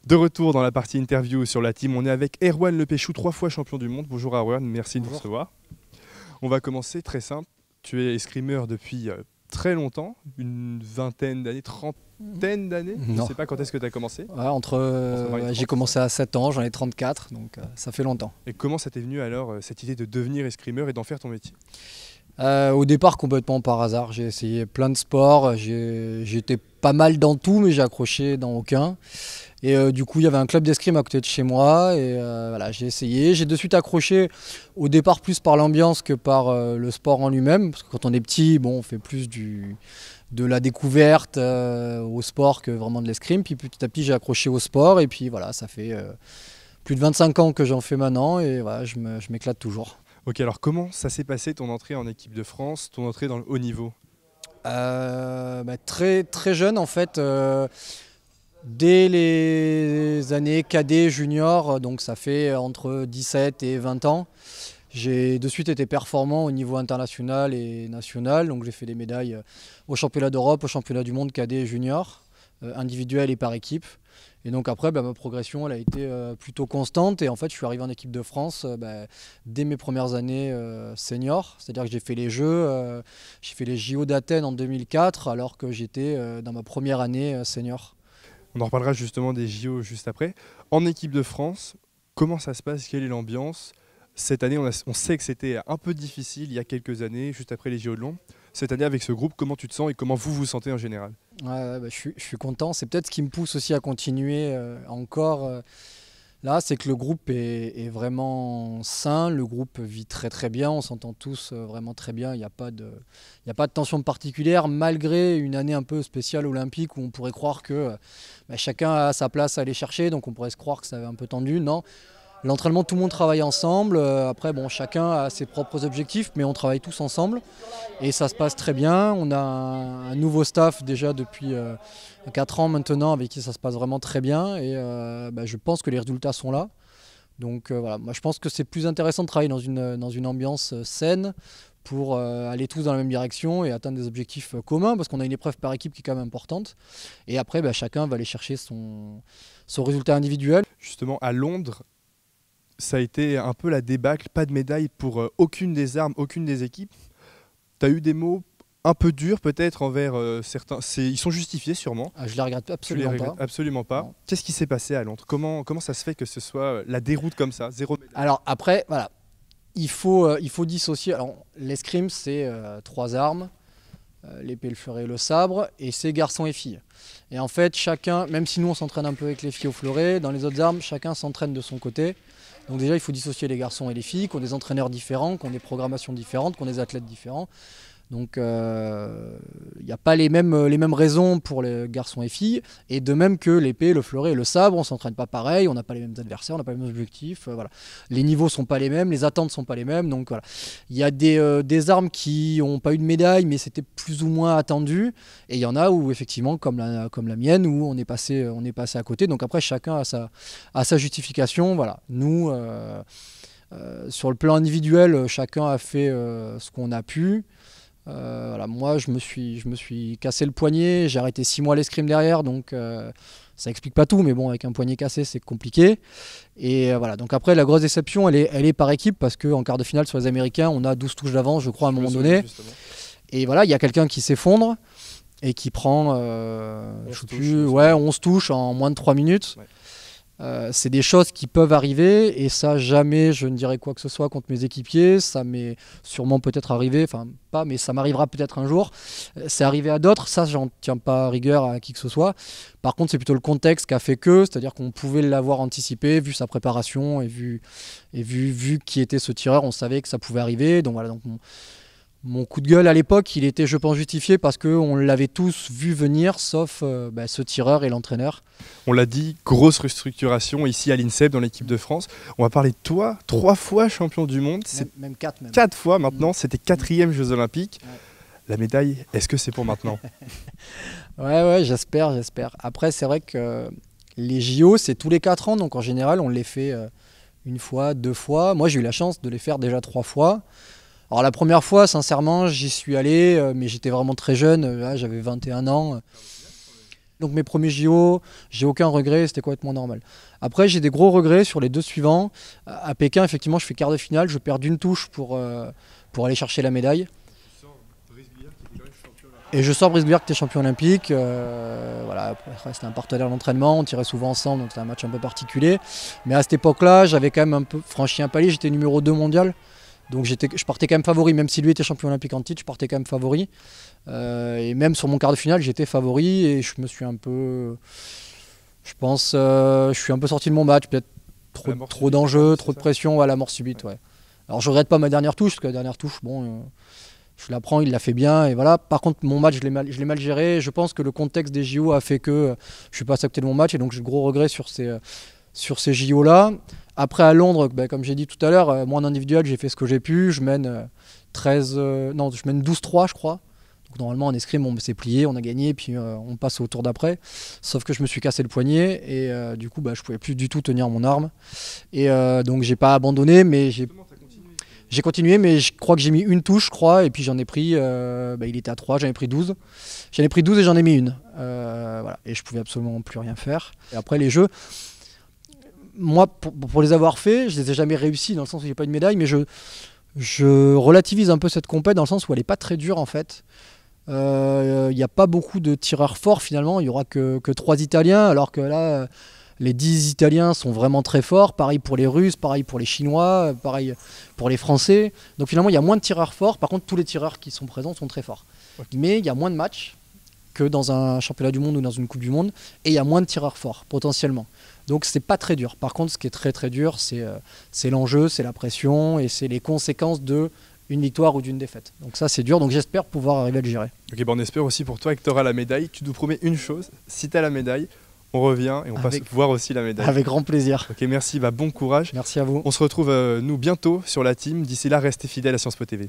De retour dans la partie interview sur la team, on est avec Erwan Lepéchou, 3 fois champion du monde. Bonjour Erwan, merci de nous recevoir. On va commencer très simple. Tu es escrimeur depuis très longtemps, une vingtaine d'années, trentaine d'années. Je ne sais pas quand est-ce que tu as commencé. Ouais, j'ai commencé à 7 ans, j'en ai 34, donc ça fait longtemps. Et comment ça t'est venu alors, cette idée de devenir escrimeur et d'en faire ton métier? Au départ, complètement par hasard. J'ai essayé plein de sports, j'étais pas mal dans tout, mais j'ai accroché dans aucun. Et du coup, il y avait un club d'escrime à côté de chez moi, et voilà, j'ai essayé. J'ai de suite accroché, au départ plus par l'ambiance que par le sport en lui-même, parce que quand on est petit, bon, on fait plus de la découverte au sport que vraiment de l'escrime. Puis petit à petit, j'ai accroché au sport, et puis voilà, ça fait plus de 25 ans que j'en fais maintenant, et voilà, je m'éclate toujours. Ok, alors comment ça s'est passé ton entrée en équipe de France, ton entrée dans le haut niveau? Très, très jeune en fait, dès les années cadet junior, donc ça fait entre 17 et 20 ans. J'ai de suite été performant au niveau international et national, donc j'ai fait des médailles au championnat d'Europe, au championnat du monde cadet et junior, individuel et par équipe. Et donc après, ma progression elle a été plutôt constante, et en fait je suis arrivé en équipe de France dès mes premières années senior, c'est-à-dire que j'ai fait les Jeux, j'ai fait les JO d'Athènes en 2004 alors que j'étais dans ma première année senior. On en reparlera justement des JO juste après. En équipe de France, comment ça se passe? Quelle est l'ambiance? Cette année, on sait que c'était un peu difficile il y a quelques années, juste après les JO de Londres. Cette année, avec ce groupe, comment tu te sens et comment vous vous sentez en général? Je suis content. C'est peut-être ce qui me pousse aussi à continuer encore. Là, c'est que le groupe est vraiment sain. Le groupe vit très très bien. On s'entend tous vraiment très bien. Il n'y a pas de tension particulière, malgré une année un peu spéciale olympique où on pourrait croire que chacun a sa place à aller chercher. Donc on pourrait se croire que ça va un peu tendu. Non. L'entraînement, tout le monde travaille ensemble. Après, chacun a ses propres objectifs, mais on travaille tous ensemble. Et ça se passe très bien. On a un nouveau staff déjà depuis 4 ans maintenant, avec qui ça se passe vraiment très bien. Et je pense que les résultats sont là. Donc voilà, moi je pense que c'est plus intéressant de travailler dans une ambiance saine pour aller tous dans la même direction et atteindre des objectifs communs, parce qu'on a une épreuve par équipe qui est quand même importante. Et après, chacun va aller chercher son résultat individuel. Justement, à Londres, ça a été un peu la débâcle, pas de médaille pour aucune des armes, aucune des équipes. Tu as eu des mots un peu durs peut-être envers certains. Ils sont justifiés sûrement. Je les regrette absolument pas. Absolument pas. Qu'est-ce qui s'est passé à Londres? Comment ça se fait que ce soit la déroute comme ça, 0 médaille? Alors après, voilà, il faut dissocier. Alors l'escrime, c'est 3 armes. L'épée, le fleuret, le sabre, et c'est garçons et filles. Et en fait, chacun, même si nous on s'entraîne un peu avec les filles au fleuret, dans les autres armes, chacun s'entraîne de son côté. Donc déjà, il faut dissocier les garçons et les filles, qui ont des entraîneurs différents, qui ont des programmations différentes, qui ont des athlètes différents. Donc il n'y a pas les mêmes raisons pour les garçons et filles. Et de même que l'épée, le fleuret et le sabre, on ne s'entraîne pas pareil, on n'a pas les mêmes adversaires, on n'a pas les mêmes objectifs. Voilà. Les niveaux ne sont pas les mêmes, les attentes ne sont pas les mêmes. Donc voilà. Il y a des armes qui n'ont pas eu de médaille, mais c'était plus ou moins attendu. Et il y en a où effectivement, comme la mienne, où on est passé à côté. Donc après, chacun a sa justification. Voilà. Nous, sur le plan individuel, chacun a fait ce qu'on a pu. Voilà, moi je me suis cassé le poignet, j'ai arrêté 6 mois l'escrime derrière, donc ça explique pas tout, mais bon, avec un poignet cassé c'est compliqué. Et voilà, donc après la grosse déception elle est par équipe, parce qu'en quart de finale sur les Américains on a 12 touches d'avance je crois à un moment donné. Et voilà, il y a quelqu'un qui s'effondre et qui prend 11 touches en moins de 3 minutes. Ouais. C'est des choses qui peuvent arriver, et ça jamais je ne dirai quoi que ce soit contre mes équipiers. Ça m'est sûrement peut-être arrivé, enfin pas, mais ça m'arrivera peut-être un jour. C'est arrivé à d'autres, ça j'en tiens pas rigueur à qui que ce soit. Par contre c'est plutôt le contexte qui a fait que, c'est-à-dire qu'on pouvait l'avoir anticipé, vu sa préparation et vu qui était ce tireur, on savait que ça pouvait arriver. Donc voilà, donc mon coup de gueule à l'époque, il était, je pense, justifié, parce qu'on l'avait tous vu venir, sauf ce tireur et l'entraîneur. On l'a dit, grosse restructuration ici à l'INSEP, dans l'équipe de France. On va parler de toi, 3 fois champion du monde. Même 4 même. 4 fois maintenant, c'était 4e Jeux Olympiques. Ouais. La médaille, est-ce que c'est pour maintenant? Ouais, j'espère. Après, c'est vrai que les JO, c'est tous les 4 ans, donc en général, on les fait 1 fois, 2 fois. Moi, j'ai eu la chance de les faire déjà 3 fois. Alors la première fois, sincèrement, j'y suis allé, mais j'étais vraiment très jeune, là, j'avais 21 ans. Donc mes premiers JO, j'ai aucun regret, c'était complètement normal. Après, j'ai des gros regrets sur les 2 suivants. À Pékin, effectivement, je fais quart de finale, je perds d'1 touche pour aller chercher la médaille. Et je sors Brice Gouillard qui était champion olympique. Voilà, après, c'était un partenaire d'entraînement, on tirait souvent ensemble, donc c'était un match un peu particulier. Mais à cette époque-là, j'avais quand même un peu franchi un palier, j'étais numéro 2 mondial. Donc je partais quand même favori, même si lui était champion olympique en titre, je partais quand même favori. Et même sur mon quart de finale, j'étais favori et je me suis un peu... Je pense, je suis un peu sorti de mon match, peut-être trop d'enjeux, trop de pression, à la mort subite. Ouais. Alors je regrette pas ma dernière touche, parce que la dernière touche, bon, je la prends, il l'a fait bien, et voilà. Par contre, mon match, je l'ai mal géré. Je pense que le contexte des JO a fait que je suis pas accepté de mon match, et donc j'ai de gros regrets sur ces JO-là. Après, à Londres, comme j'ai dit tout à l'heure, moi en individuel, j'ai fait ce que j'ai pu. Je mène 12-3, je crois. Donc normalement, en escrime, on s'est plié, on a gagné, puis on passe au tour d'après. Sauf que je me suis cassé le poignet, et du coup, je pouvais plus du tout tenir mon arme. Et donc, j'ai pas abandonné, mais j'ai continué, mais je crois que j'ai mis une touche, je crois, et puis j'en ai pris, il était à 3, j'en ai pris 12. J'en ai pris 12 et j'en ai mis une. Voilà. Et je pouvais absolument plus rien faire. Et après, les jeux, moi, pour les avoir faits, je les ai jamais réussis, dans le sens où j'ai pas une médaille, mais je relativise un peu cette compète, dans le sens où elle est pas très dure, en fait. Il n'y a pas beaucoup de tireurs forts, finalement. Il n'y aura que 3 Italiens, alors que là... Les 10 Italiens sont vraiment très forts, pareil pour les Russes, pareil pour les Chinois, pareil pour les Français. Donc finalement, il y a moins de tireurs forts. Par contre, tous les tireurs qui sont présents sont très forts. Okay. Mais il y a moins de matchs que dans un championnat du monde ou dans une Coupe du Monde. Et il y a moins de tireurs forts, potentiellement. Donc c'est pas très dur. Par contre, ce qui est très très dur, c'est l'enjeu, c'est la pression et c'est les conséquences d'une victoire ou d'une défaite. Donc ça, c'est dur. Donc j'espère pouvoir arriver à le gérer. Ok, on espère aussi pour toi que tu auras la médaille. Tu nous promets une chose, si tu as la médaille, on revient et on passe voir aussi la médaille. Avec grand plaisir. Ok, merci, bon courage. Merci à vous. On se retrouve nous bientôt sur la team. D'ici là, restez fidèles à Sciences Po TV.